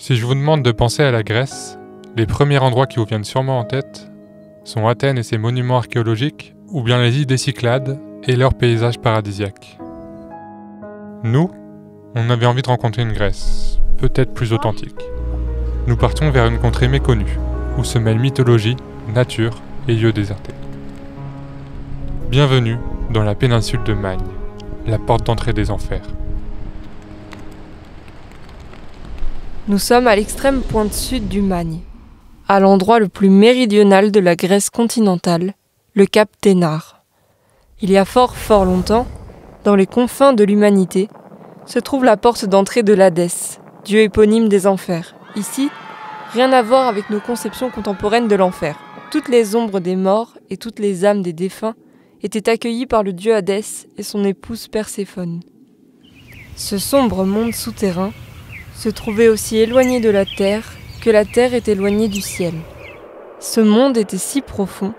Si je vous demande de penser à la Grèce, les premiers endroits qui vous viennent sûrement en tête sont Athènes et ses monuments archéologiques, ou bien les îles des Cyclades et leurs paysages paradisiaques. Nous, on avait envie de rencontrer une Grèce, peut-être plus authentique. Nous partions vers une contrée méconnue, où se mêlent mythologie, nature et lieux désertés. Bienvenue dans la péninsule de Magne, la porte d'entrée des enfers. Nous sommes à l'extrême pointe sud du Magne, à l'endroit le plus méridional de la Grèce continentale, le cap Ténare. Il y a fort longtemps, dans les confins de l'humanité, se trouve la porte d'entrée de l'Hadès, dieu éponyme des enfers. Ici, rien à voir avec nos conceptions contemporaines de l'enfer. Toutes les ombres des morts et toutes les âmes des défunts étaient accueillies par le dieu Hadès et son épouse Perséphone. Ce sombre monde souterrain se trouvait aussi éloigné de la terre que la terre est éloignée du ciel. Ce monde était si profond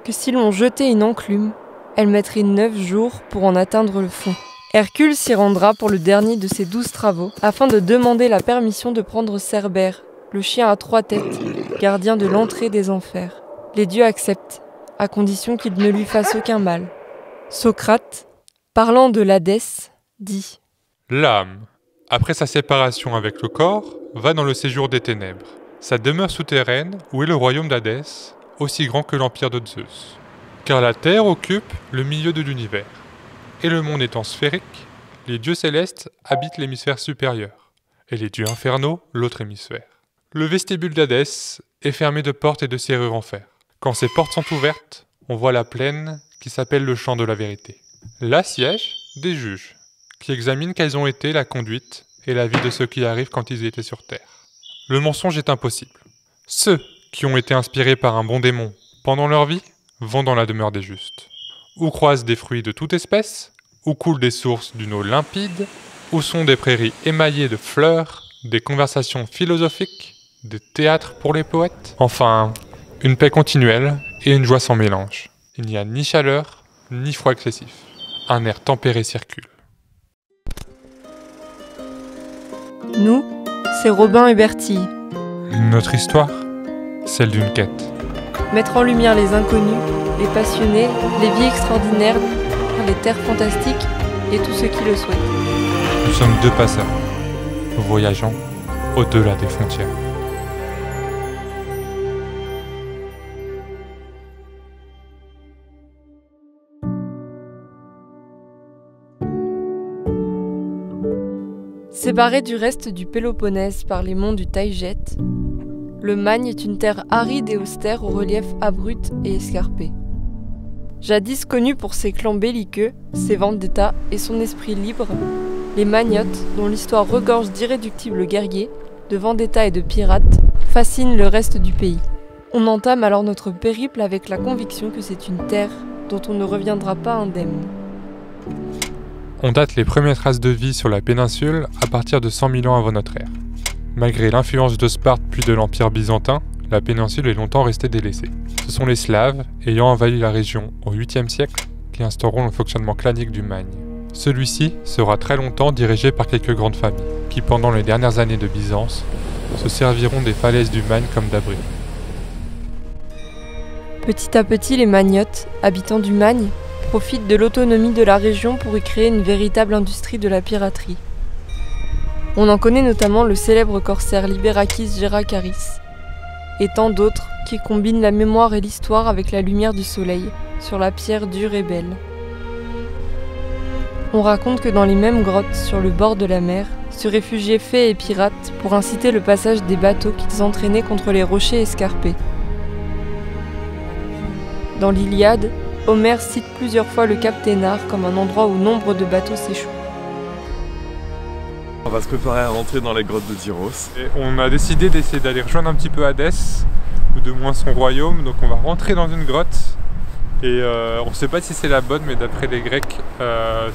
que si l'on jetait une enclume, elle mettrait 9 jours pour en atteindre le fond. Hercule s'y rendra pour le dernier de ses 12 travaux, afin de demander la permission de prendre Cerbère, le chien à 3 têtes, gardien de l'entrée des enfers. Les dieux acceptent, à condition qu'il ne lui fasse aucun mal. Socrate, parlant de l'Hadès, dit « L'âme, après sa séparation avec le corps, va dans le séjour des ténèbres, sa demeure souterraine où est le royaume d'Hadès, aussi grand que l'empire de Zeus. Car la terre occupe le milieu de l'univers. Et le monde étant sphérique, les dieux célestes habitent l'hémisphère supérieur, et les dieux infernaux l'autre hémisphère. Le vestibule d'Hadès est fermé de portes et de serrures en fer. Quand ces portes sont ouvertes, on voit la plaine qui s'appelle le champ de la vérité. Là siègent des juges, qui examinent quelles ont été la conduite et la vie de ceux qui arrivent quand ils étaient sur terre. Le mensonge est impossible. Ceux qui ont été inspirés par un bon démon pendant leur vie vont dans la demeure des justes. Où croisent des fruits de toute espèce, où coulent des sources d'une eau limpide, où sont des prairies émaillées de fleurs, des conversations philosophiques, des théâtres pour les poètes. Enfin, une paix continuelle et une joie sans mélange. Il n'y a ni chaleur, ni froid excessif. Un air tempéré circule. Nous, c'est Robin et Bertille. Notre histoire, celle d'une quête. Mettre en lumière les inconnus, les passionnés, les vies extraordinaires, les terres fantastiques et tous ceux qui le souhaitent. Nous sommes 2 passeurs, voyageant au-delà des frontières. Séparé du reste du Péloponnèse par les monts du Taïget, le Magne est une terre aride et austère au relief abrupt et escarpé. Jadis connu pour ses clans belliqueux, ses vendettas et son esprit libre, les Magnotes, dont l'histoire regorge d'irréductibles guerriers, de vendettas et de pirates, fascinent le reste du pays. On entame alors notre périple avec la conviction que c'est une terre dont on ne reviendra pas indemne. On date les premières traces de vie sur la péninsule à partir de 100 000 ans avant notre ère. Malgré l'influence de Sparte puis de l'Empire byzantin, la péninsule est longtemps restée délaissée. Ce sont les Slaves, ayant envahi la région au 8e siècle, qui instaureront le fonctionnement clanique du Magne. Celui-ci sera très longtemps dirigé par quelques grandes familles, qui pendant les dernières années de Byzance, se serviront des falaises du Magne comme d'abri. Petit à petit, les Magnotes, habitants du Magne, profitent de l'autonomie de la région pour y créer une véritable industrie de la piraterie. On en connaît notamment le célèbre corsaire Libérakis Gerakaris, et tant d'autres qui combinent la mémoire et l'histoire avec la lumière du soleil sur la pierre dure et belle. On raconte que dans les mêmes grottes, sur le bord de la mer, se réfugiaient fées et pirates pour inciter le passage des bateaux qu'ils entraînaient contre les rochers escarpés. Dans l'Iliade, Homère cite plusieurs fois le cap Ténare comme un endroit où nombre de bateaux s'échouent. On va se préparer à rentrer dans les grottes de Tyros. Et on a décidé d'essayer d'aller rejoindre un petit peu Hadès, ou de moins son royaume, donc on va rentrer dans une grotte. Et on ne sait pas si c'est la bonne, mais d'après les Grecs,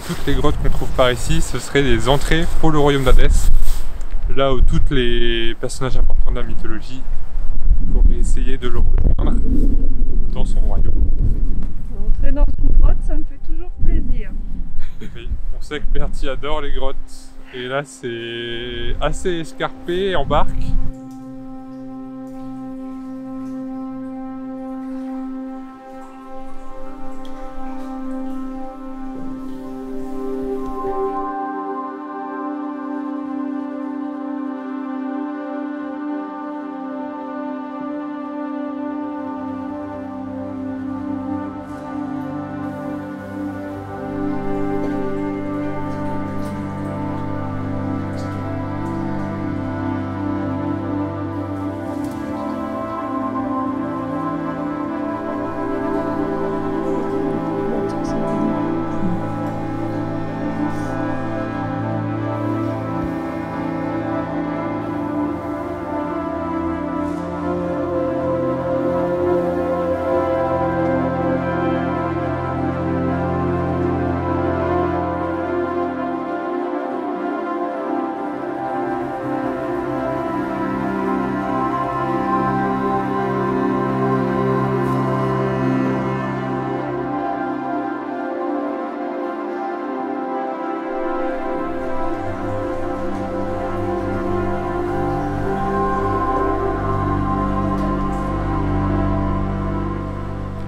toutes les grottes qu'on trouve par ici, ce seraient des entrées pour le royaume d'Hadès. Là où tous les personnages importants de la mythologie auraient essayé de le rejoindre dans son royaume. Entrer dans une grotte, ça me fait toujours plaisir. Oui, on sait que Bertie adore les grottes. Et là c'est assez escarpé en barque.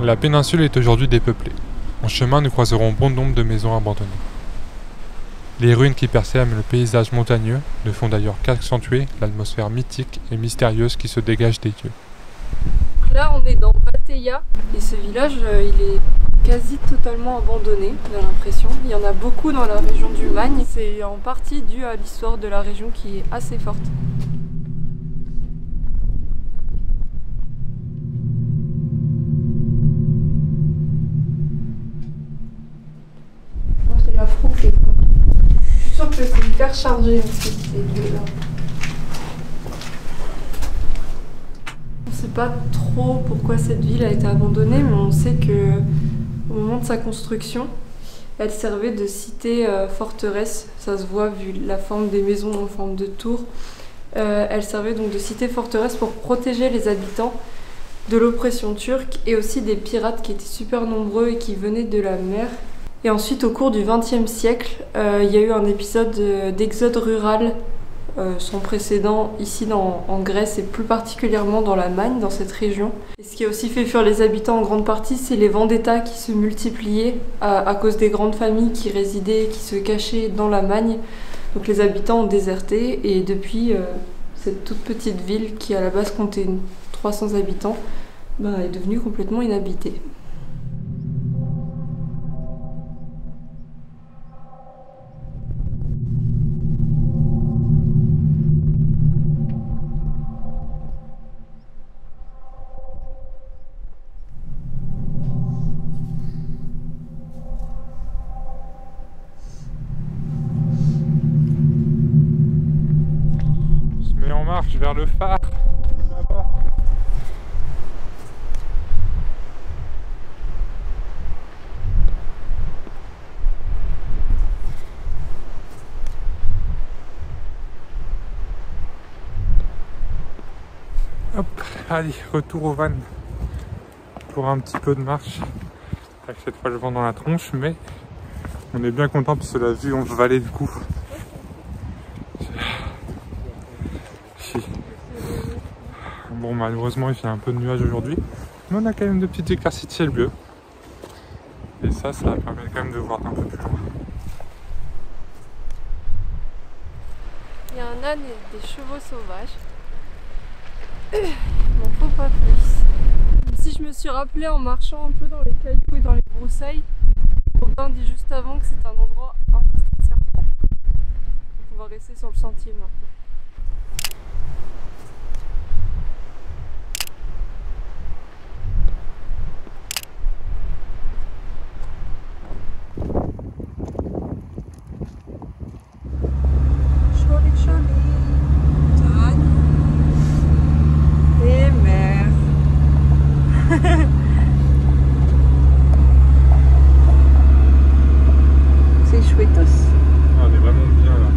La péninsule est aujourd'hui dépeuplée. En chemin, nous croiserons bon nombre de maisons abandonnées. Les ruines qui persèment le paysage montagneux ne font d'ailleurs qu'accentuer l'atmosphère mythique et mystérieuse qui se dégage des lieux. Là, on est dans Vateia et ce village, il est quasi totalement abandonné, on a l'impression. Il y en a beaucoup dans la région du Magne. C'est en partie dû à l'histoire de la région qui est assez forte. C'est la frouquée. Je suis sûre que c'est hyper chargé aussi, ces lieux-là. On ne sait pas trop pourquoi cette ville a été abandonnée, mais on sait que au moment de sa construction, elle servait de cité forteresse. Ça se voit vu la forme des maisons en forme de tour. Elle servait donc de cité forteresse pour protéger les habitants de l'oppression turque et aussi des pirates qui étaient super nombreux et qui venaient de la mer. Et ensuite, au cours du XXe siècle, il y a eu un épisode d'exode rural sans précédent ici en Grèce et plus particulièrement dans la Magne, dans cette région. Et ce qui a aussi fait fuir les habitants en grande partie, c'est les vendettas qui se multipliaient à cause des grandes familles qui résidaient, qui se cachaient dans la Magne. Donc les habitants ont déserté et depuis, cette toute petite ville qui à la base comptait 300 habitants est devenue complètement inhabitée. On marche vers le phare là-bas. Hop, allez, retour au van pour un petit peu de marche avec cette fois le vent dans la tronche, mais on est bien content parce que la vue on valait le coup. Bon, malheureusement il fait un peu de nuages aujourd'hui, mais on a quand même de petites éclaircies de ciel bleu et ça permet quand même de voir un peu plus loin. Il y a un âne et des chevaux sauvages. Il m'en faut pas plus. Même si je me suis rappelé en marchant un peu dans les cailloux et dans les broussailles, Robin dit juste avant que c'est un endroit infesté de serpents. Donc on va rester sur le sentier maintenant. C'est chouettos. On est vraiment bien là.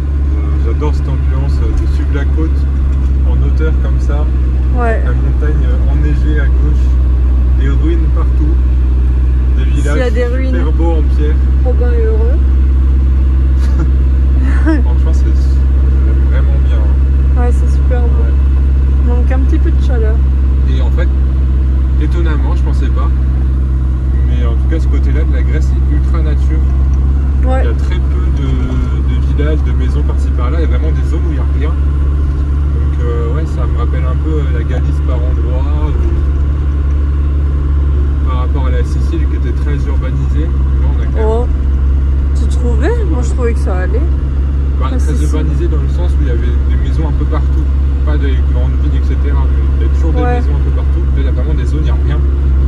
J'adore cette ambiance de suivre la côte en hauteur comme ça. Ouais. La montagne enneigée à gauche, des ruines partout, des villages S'il y a des ruines, super beaux en pierre. Robin est heureux. Franchement, j'aime vraiment bien. Ouais, c'est super beau. Ouais. Il manque un petit peu de chaleur. Et en fait, étonnamment, je pensais pas, mais en tout cas, ce côté-là de la Grèce est ultra nature. Ouais. Il y a très peu de villages, de maisons par-ci par-là, et vraiment des zones où il n'y a rien. Donc ouais, ça me rappelle un peu la Galice par endroits, par rapport à la Sicile qui était très urbanisée. Là, on a quand même... Tu trouvais? Moi je trouvais que ça allait. Très urbanisé dans le sens où il y avait des maisons un peu partout. Pas des grandes villes, etc. Mais il y a toujours des maisons un peu partout. Là, il y a vraiment des zones, il n'y a rien.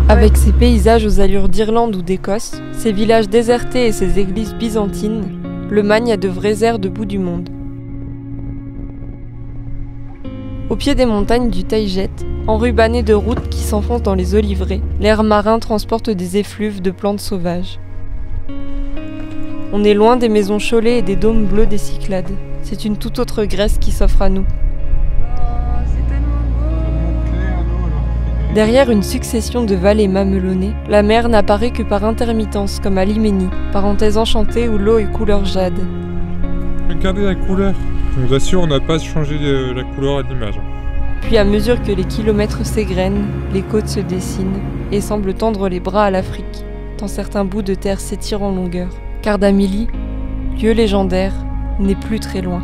Avec ses paysages aux allures d'Irlande ou d'Écosse, ses villages désertés et ses églises byzantines, le Magne a de vrais airs de bout du monde. Au pied des montagnes du Taïget, enrubannées de routes qui s'enfoncent dans les oliveraies, l'air marin transporte des effluves de plantes sauvages. On est loin des maisons Cholet et des dômes bleus des Cyclades. C'est une toute autre Grèce qui s'offre à nous. C'est tellement beau. Derrière une succession de vallées mamelonnées, la mer n'apparaît que par intermittence, comme à l'Hyménie, parenthèse enchantée où l'eau est couleur jade. Regardez la couleur. Je vous assure, on n'a pas changé la couleur à l'image. Puis à mesure que les kilomètres s'égrènent, les côtes se dessinent et semblent tendre les bras à l'Afrique, tant certains bouts de terre s'étirent en longueur. Car Damili, lieu légendaire, n'est plus très loin.